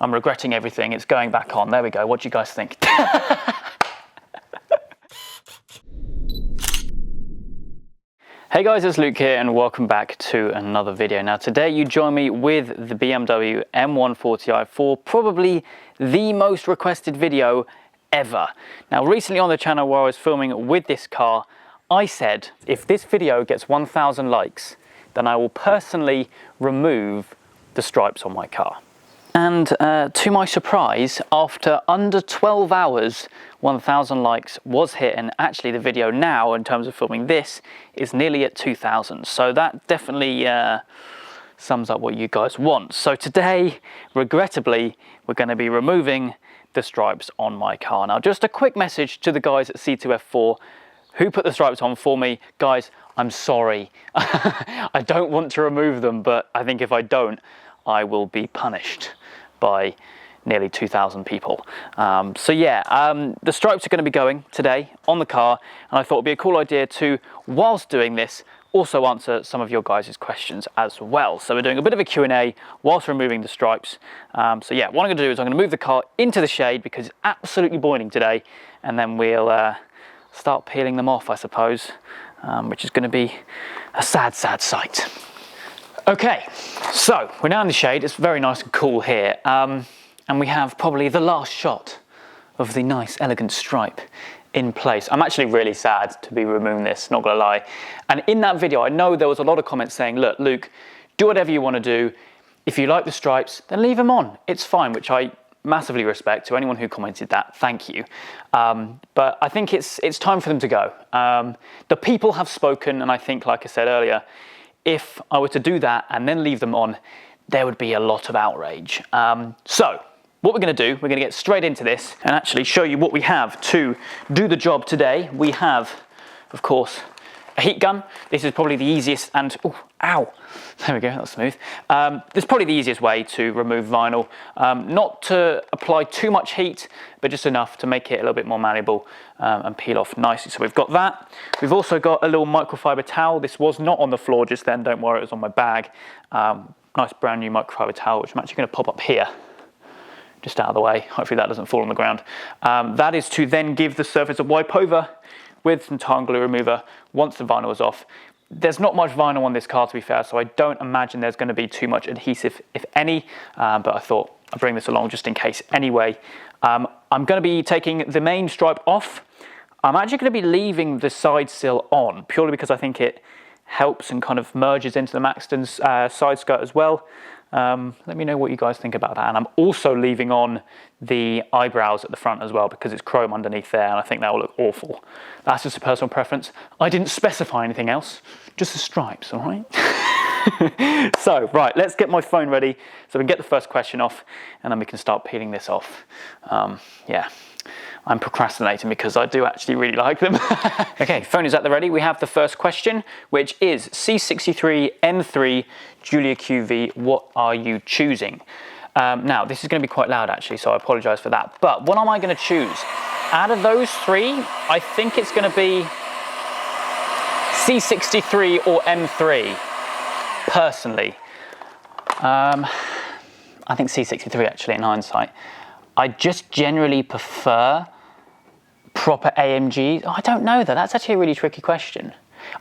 I'm regretting everything. It's going back on. There we go. What do you guys think? Hey guys, it's Luke here and welcome back to another video. Now today you join me with the BMW M140i for probably the most requested video ever. Now recently on the channel where I was filming with this car, I said if this video gets 1,000 likes, then I will personally remove the stripes on my car. And to my surprise, after under 12 hours, 1,000 likes was hit, and actually the video now, in terms of filming this, is nearly at 2,000. So that definitely sums up what you guys want. So today, regrettably, we're going to be removing the stripes on my car. Now, just a quick message to the guys at C2F4 who put the stripes on for me. Guys, I'm sorry. I don't want to remove them, but I think if I don't, I will be punished by nearly 2,000 people. So yeah, the stripes are going to be going today on the car, and I thought it'd be a cool idea to, whilst doing this, also answer some of your guys' questions as well. So we're doing a bit of a Q&A whilst removing the stripes. So yeah, what I'm going to do is I'm going to move the car into the shade because it's absolutely boiling today, and then we'll start peeling them off, I suppose, which is going to be a sad, sad sight. Okay, so we're now in the shade. It's very nice and cool here. And we have probably the last shot of the nice, elegant stripe in place. I'm actually really sad to be removing this, not gonna lie. And in that video, I know there was a lot of comments saying, look, Luke, do whatever you wanna do. If you like the stripes, then leave them on. It's fine, which I massively respect. To anyone who commented that, thank you. But I think it's time for them to go. The people have spoken, and I think, like I said earlier, if I were to do that and then leave them on, there would be a lot of outrage. So what we're going to do, we're going to get straight into this and actually show you what we have to do the job today. We have, of course, a heat gun. This is probably the easiest and, oh, ow, there we go, that's smooth. This is probably the easiest way to remove vinyl. Not to apply too much heat, but just enough to make it a little bit more malleable and peel off nicely. So we've got that. We've also got a little microfiber towel. This was not on the floor just then, don't worry, it was on my bag. Nice brand new microfiber towel, which I'm actually going to pop up here, just out of the way. Hopefully that doesn't fall on the ground. That is to then give the surface a wipe over with some tar and glue remover once the vinyl is off. There's not much vinyl on this car, to be fair, so I don't imagine there's going to be too much adhesive, if any, but I thought I'd bring this along just in case anyway. I'm going to be taking the main stripe off. I'm actually going to be leaving the side sill on, purely because I think it helps and kind of merges into the Maxton's side skirt as well. Let me know what you guys think about that. And I'm also leaving on the eyebrows at the front as well because it's chrome underneath there, and I think that will look awful. That's just a personal preference. I didn't specify anything else, just the stripes, all right? So, right, let's get my phone ready so we can get the first question off, and then we can start peeling this off. Yeah. I'm procrastinating because I do actually really like them. Okay, phone is at the ready. We have the first question, which is C63 M3 Giulia QV, what are you choosing? Now, this is going to be quite loud actually, so I apologise for that. But what am I going to choose? Out of those three, I think it's going to be C63 or M3, personally. I think C63 actually in hindsight. I just generally prefer proper AMGs. Oh, I don't know though, that's actually a really tricky question.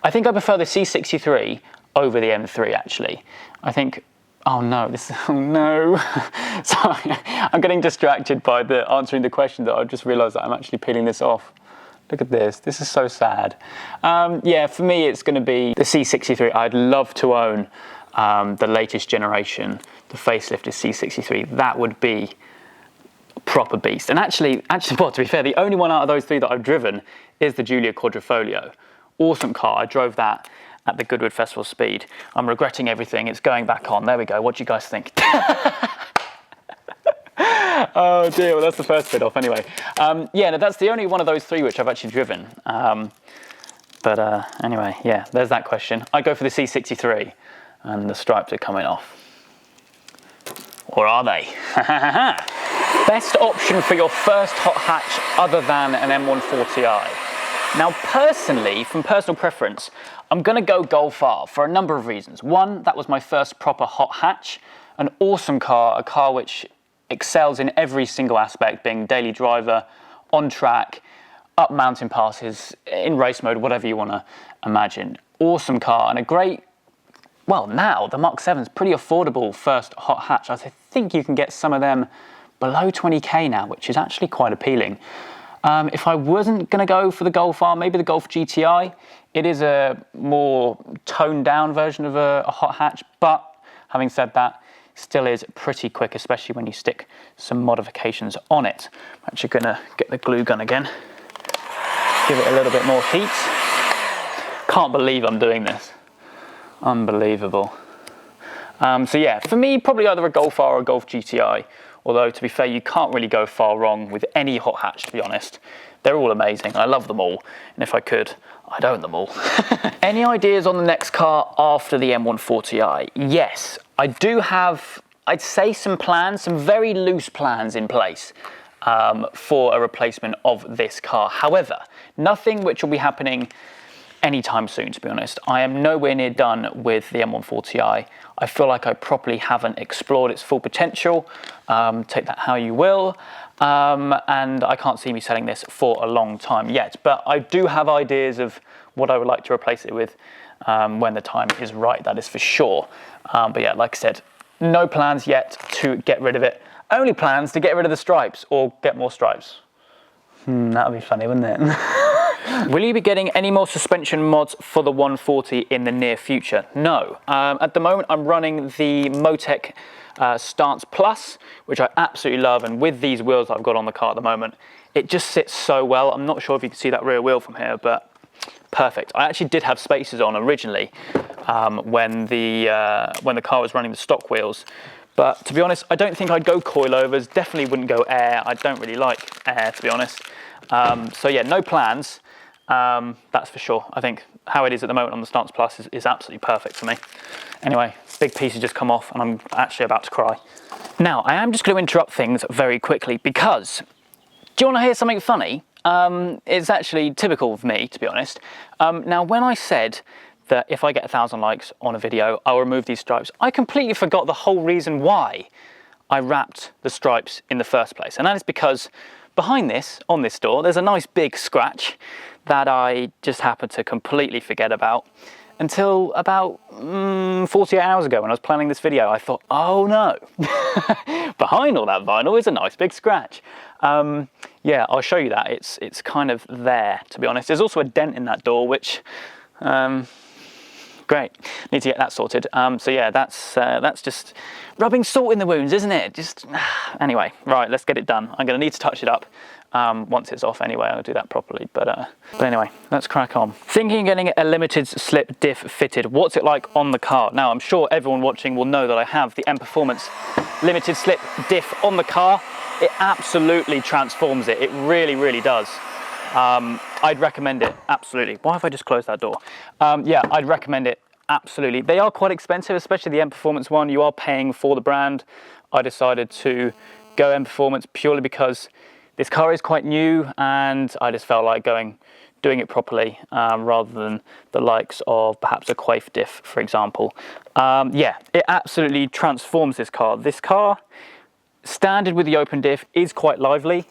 I think I prefer the C63 over the M3 actually. I think, oh no, oh no. Sorry, I'm getting distracted by answering the question that I just realised that I'm actually peeling this off. Look at this is so sad. Yeah, for me it's going to be the C63. I'd love to own the latest generation, the facelifted C63. That would be proper beast. And actually, well, to be fair, the only one out of those three that I've driven is the Giulia Quadrifoglio. Awesome car. I drove that at the Goodwood Festival Speed. I'm regretting everything. It's going back on. There we go. What do you guys think? Oh dear, well that's the first bit off anyway. Yeah, no, that's the only one of those three which I've actually driven. Anyway, yeah, there's that question. I go for the C63 and the stripes are coming off. Or are they? Best option for your first hot hatch other than an M140i. Now personally, from personal preference, I'm going to go Golf R for a number of reasons. One, that was my first proper hot hatch, an awesome car, a car which excels in every single aspect, being daily driver, on track, up mountain passes, in race mode, whatever you want to imagine. Awesome car, and a great, well, now the Mark 7's pretty affordable first hot hatch. I think you can get some of them below 20k now, which is actually quite appealing. If I wasn't going to go for the Golf R, maybe the Golf GTI. It is a more toned down version of a hot hatch, but having said that, still is pretty quick, especially when you stick some modifications on it. I'm actually going to get the glue gun again, give it a little bit more heat. Can't believe I'm doing this. Unbelievable. So yeah, for me, probably either a Golf R or a Golf GTI. Although, to be fair, you can't really go far wrong with any hot hatch, to be honest. They're all amazing. I love them all. And if I could, I'd own them all. Any ideas on the next car after the M140i? Yes, I do have, I'd say, some plans, some very loose plans in place for a replacement of this car. However, nothing which will be happening anytime soon, to be honest. I am nowhere near done with the M140i. I feel like I properly haven't explored its full potential. Take that how you will. And I can't see me selling this for a long time yet. But I do have ideas of what I would like to replace it with when the time is right, that is for sure. But yeah, like I said, no plans yet to get rid of it. Only plans to get rid of the stripes or get more stripes. That would be funny, wouldn't it? Will you be getting any more suspension mods for the 140 in the near future? No. At the moment, I'm running the Motec Stance Plus, which I absolutely love. And with these wheels that I've got on the car at the moment, it just sits so well. I'm not sure if you can see that rear wheel from here, but perfect. I actually did have spacers on originally when the car was running the stock wheels. But to be honest, I don't think I'd go coilovers. Definitely wouldn't go air. I don't really like air, to be honest. So yeah, no plans. That's for sure. I think how it is at the moment on the Stance Plus is absolutely perfect for me. Anyway, big piece has just come off and I'm actually about to cry. Now, I am just going to interrupt things very quickly because, do you want to hear something funny? It's actually typical of me, to be honest. Now, when I said that if I get 1,000 likes on a video, I'll remove these stripes, I completely forgot the whole reason why I wrapped the stripes in the first place. And that is because behind this, on this door, there's a nice big scratch that I just happened to completely forget about until about 48 hours ago when I was planning this video. I thought, oh no, behind all that vinyl is a nice big scratch. Yeah, I'll show you that. It's kind of there, to be honest. There's also a dent in that door, which, great, need to get that sorted. So yeah, that's just rubbing salt in the wounds, isn't it? Just anyway, right, let's get it done. I'm going to need to touch it up once it's off anyway. I'll do that properly. But anyway, let's crack on. Thinking of getting a limited slip diff fitted. What's it like on the car? Now, I'm sure everyone watching will know that I have the M Performance limited slip diff on the car. It absolutely transforms it. It really, really does. I'd recommend it, absolutely. Why have I just closed that door? Yeah, I'd recommend it, absolutely. They are quite expensive, especially the M Performance one. You are paying for the brand. I decided to go M Performance purely because this car is quite new and I just felt like doing it properly rather than the likes of perhaps a Quaif diff, for example. Yeah, it absolutely transforms this car. This car, standard with the open diff, is quite lively.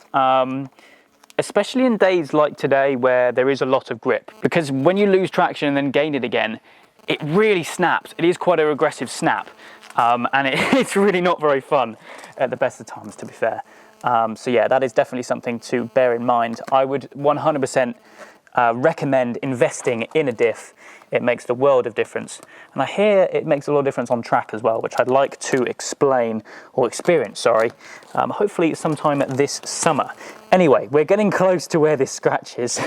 Especially in days like today where there is a lot of grip, because when you lose traction and then gain it again, it really snaps. It is quite a regressive snap, and it's really not very fun at the best of times, to be fair. So yeah, that is definitely something to bear in mind. I would 100% recommend investing in a diff. It makes the world of difference. And I hear it makes a lot of difference on track as well, which I'd like to explain, or experience, sorry, hopefully sometime this summer. Anyway, we're getting close to where this scratch is.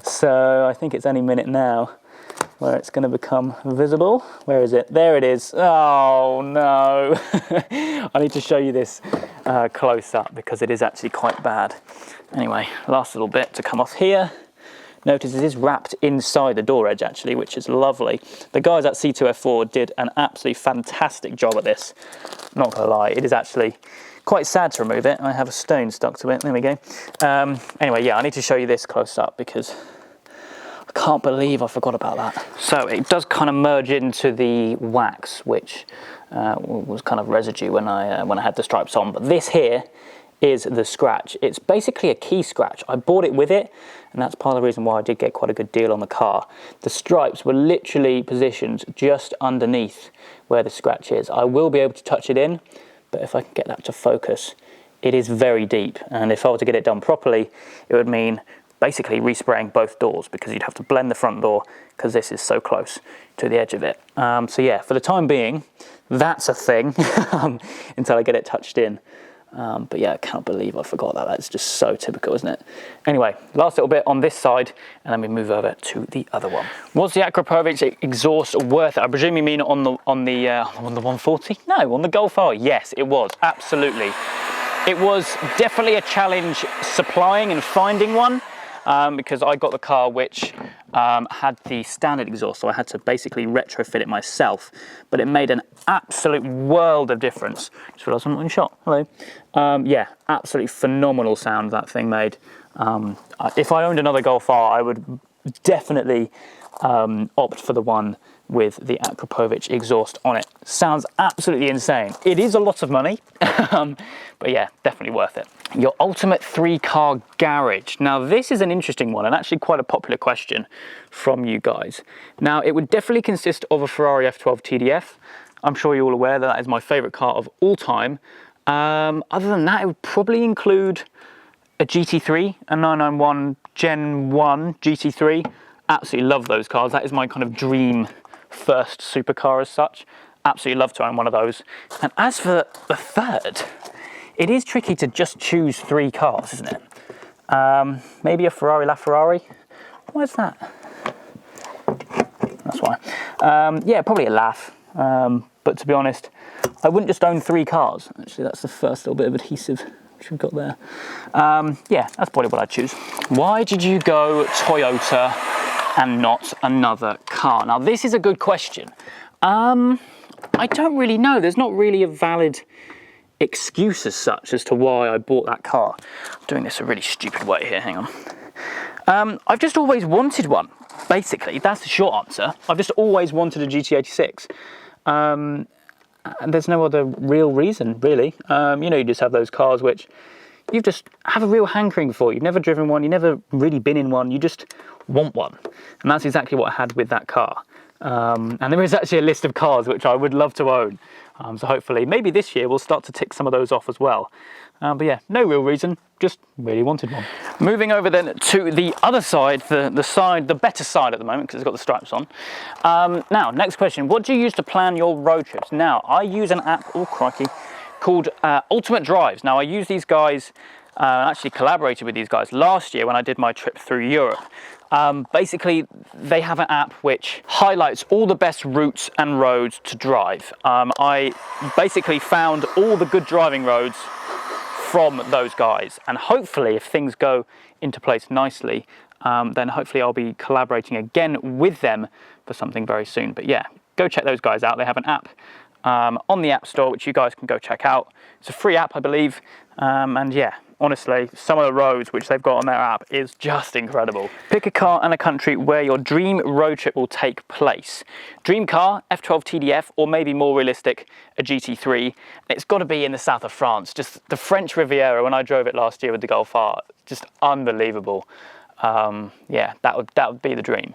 So I think it's any minute now where it's going to become visible. Where is it? There it is. Oh no. I need to show you this close up because it is actually quite bad. Anyway, last little bit to come off here. Notice it is wrapped inside the door edge actually, which is lovely. The guys at C2F4 did an absolutely fantastic job at this. Not gonna lie, it is actually quite sad to remove it. I have a stone stuck to it, there we go. Anyway, yeah, I need to show you this close up because I can't believe I forgot about that. So it does kind of merge into the wax, which was kind of residue when I had the stripes on. But this here is the scratch. It's basically a key scratch. I bought it with it, and that's part of the reason why I did get quite a good deal on the car. The stripes were literally positioned just underneath where the scratch is. I will be able to touch it in, but if I can get that to focus, it is very deep. And if I were to get it done properly, it would mean basically respraying both doors, because you'd have to blend the front door because this is so close to the edge of it. So yeah, for the time being, that's a thing until I get it touched in. But yeah, I can't believe I forgot that. That's just so typical, isn't it? Anyway, last little bit on this side, and then we move over to the other one. Was the HampshirePhoto exhaust worth it? I presume you mean on the 140? No, on the Golf R. Yes, it was, absolutely. It was definitely a challenge supplying and finding one, because I got the car which had the standard exhaust, so I had to basically retrofit it myself, but it made an absolute world of difference. Just realised I'm not in shot. Hello. Yeah, absolutely phenomenal sound that thing made. If I owned another Golf R, I would definitely opt for the one with the HampshirePhoto exhaust on it. Sounds absolutely insane. It is a lot of money, but yeah, definitely worth it. Your ultimate 3-car garage. Now this is an interesting one, and actually quite a popular question from you guys. Now it would definitely consist of a Ferrari F12 TDF. I'm sure you're all aware that that is my favorite car of all time. Other than that, it would probably include a GT3, a 991 Gen 1 GT3. Absolutely love those cars. That is my kind of dream first supercar as such. Absolutely love to own one of those. And as for the third, it is tricky to just choose 3 cars, isn't it? Maybe a Ferrari LaFerrari. Why is that? That's why. Yeah, probably a LaF. But to be honest, I wouldn't just own 3 cars. Actually, that's the first little bit of adhesive which we've got there. Yeah, that's probably what I'd choose. Why did you go Toyota and not another car? Now this is a good question. I don't really know. There's not really a valid excuse as such as to why I bought that car. I'm doing this a really stupid way here, hang on. I've just always wanted one, basically. That's the short answer. I've just always wanted a GT86. And there's no other real reason, really. You know, you just have those cars which you just have a real hankering for. You've never driven one, you've never really been in one, you just want one. And that's exactly what I had with that car. And there is actually a list of cars which I would love to own. So hopefully, maybe this year we'll start to tick some of those off as well. But yeah, no real reason, just really wanted one. Moving over then to the other side, the better side at the moment, because it's got the stripes on. Now, next question, what do you use to plan your road trips? Now, I use an app, oh crikey, called Ultimate Drives. Now, I use these guys, actually collaborated with these guys last year when I did my trip through Europe. Basically, they have an app which highlights all the best routes and roads to drive. I basically found all the good driving roads from those guys, and hopefully if things go into place nicely, then hopefully I'll be collaborating again with them for something very soon. But yeah, go check those guys out. They have an app on the App Store which you guys can go check out. It's a free app, I believe, and yeah, honestly, some of the roads which they've got on their app is just incredible. Pick a car and a country where your dream road trip will take place. Dream car, F12 TDF, or maybe more realistic, a GT3. It's got to be in the south of France. Just the French Riviera, when I drove it last year with the Golf R, just unbelievable. Yeah, that would be the dream.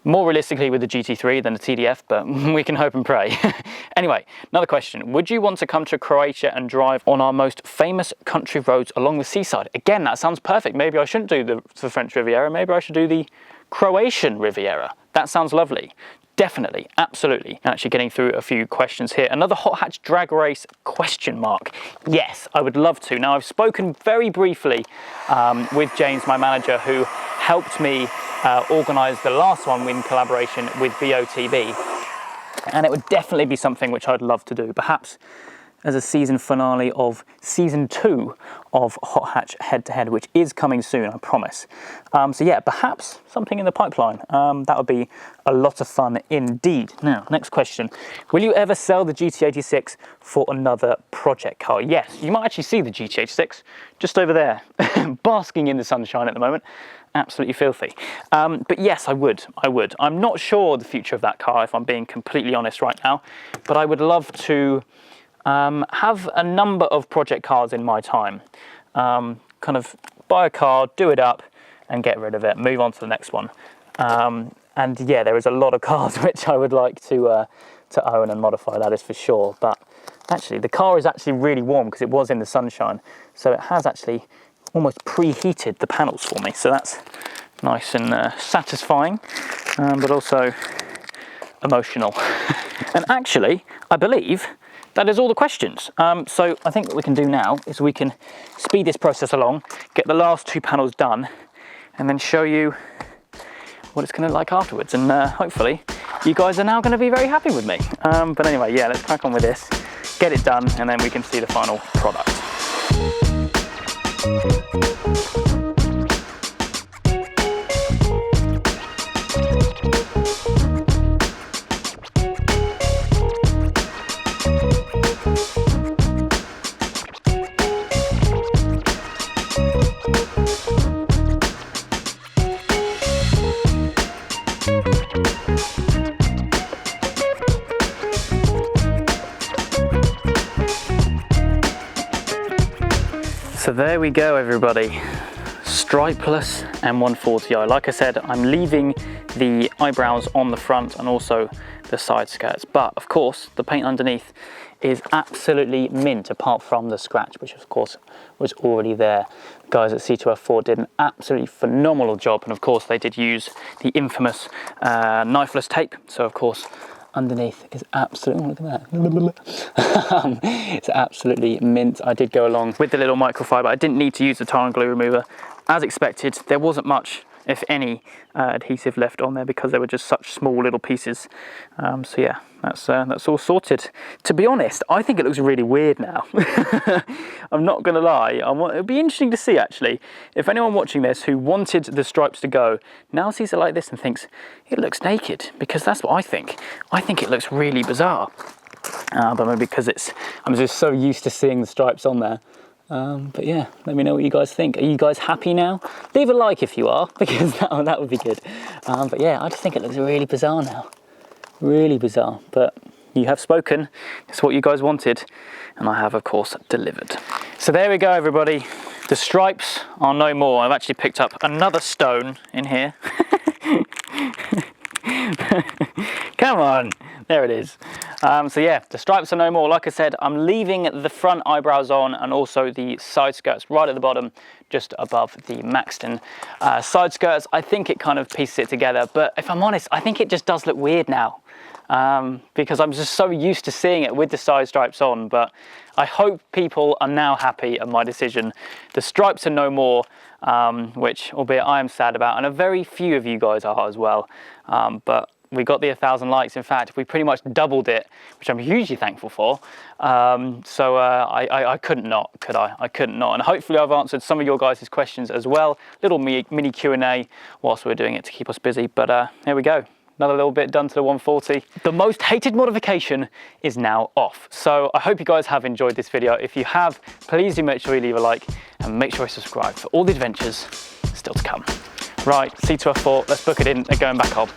More realistically with the GT3 than the TDF, but we can hope and pray. Anyway, another question. Would you want to come to Croatia and drive on our most famous country roads along the seaside? Again, that sounds perfect. Maybe I shouldn't do the French Riviera. Maybe I should do the Croatian Riviera. That sounds lovely. Definitely, absolutely. Actually getting through a few questions here. Another hot hatch drag race question mark. Yes, I would love to. Now I've spoken very briefly with James, my manager, who helped me organise the last one in collaboration with BOTB. And it would definitely be something which I'd love to do. Perhaps as a season finale of season 2 of Hot Hatch Head to Head, which is coming soon, I promise. So yeah, perhaps something in the pipeline. That would be a lot of fun indeed. Now, next question. Will you ever sell the GT86 for another project car? Yes, you might actually see the GT86 just over there, basking in the sunshine at the moment. absolutely filthy. But yes, I would. I'm not sure the future of that car, if I'm being completely honest right now, but I would love to have a number of project cars in my time. Kind of buy a car, do it up, and get rid of it, move on to the next one. And yeah, there is a lot of cars which I would like to own and modify, that is for sure. But actually, the car is actually really warm because it was in the sunshine, so it has actually almost preheated the panels for me, so that's nice and satisfying, but also emotional. And actually, I believe that is all the questions. So I think what we can do now is we can speed this process along, get the last 2 panels done, and then show you what it's going to look like afterwards. And hopefully you guys are now going to be very happy with me. But anyway, yeah, let's crack on with this, get it done, and then we can see the final product. So there we go, everybody. Stripeless M140i. Like I said, I'm leaving the eyebrows on the front and also the side skirts, but of course the paint underneath is absolutely mint, apart from the scratch, which of course was already there. The guys at C2F4 did an absolutely phenomenal job, and of course they did use the infamous knifeless tape, so of course underneath is absolutely, look at that. It's absolutely mint. I did go along with the little microfiber. I didn't need to use the tar and glue remover. As expected, there wasn't much, if any, adhesive left on there because they were just such small little pieces. So yeah, that's all sorted. To be honest, I think it looks really weird now. I'm not gonna lie. It'd be interesting to see, actually, if anyone watching this who wanted the stripes to go now sees it like this and thinks it looks naked, because that's what I think. I think it looks really bizarre. But maybe because I'm just so used to seeing the stripes on there. But yeah, let me know what you guys think. Are you guys happy now? Leave a like if you are, because that would be good. But yeah, I just think it looks really bizarre now. Really bizarre, but you have spoken. It's what you guys wanted, and I have, of course, delivered. So there we go, everybody. The stripes are no more. I've actually picked up another stone in here. Come on, there it is. So yeah, the stripes are no more. Like I said, I'm leaving the front eyebrows on and also the side skirts right at the bottom, just above the Maxton side skirts. I think it kind of pieces it together, but if I'm honest, I think it just does look weird now. Because I'm just so used to seeing it with the side stripes on, but I hope people are now happy at my decision. The stripes are no more, which, albeit I am sad about, and a very few of you guys are as well, but we got the 1,000 likes. In fact, we pretty much doubled it, which I'm hugely thankful for. So I couldn't not, could I? I couldn't not. And hopefully I've answered some of your guys' questions as well. Little mini Q&A whilst we're doing it to keep us busy. But here we go. Another little bit done to the 140. The most hated modification is now off. So I hope you guys have enjoyed this video. If you have, please do make sure you leave a like and make sure you subscribe for all the adventures still to come. Right, C2F4, let's book it in. They're going back home.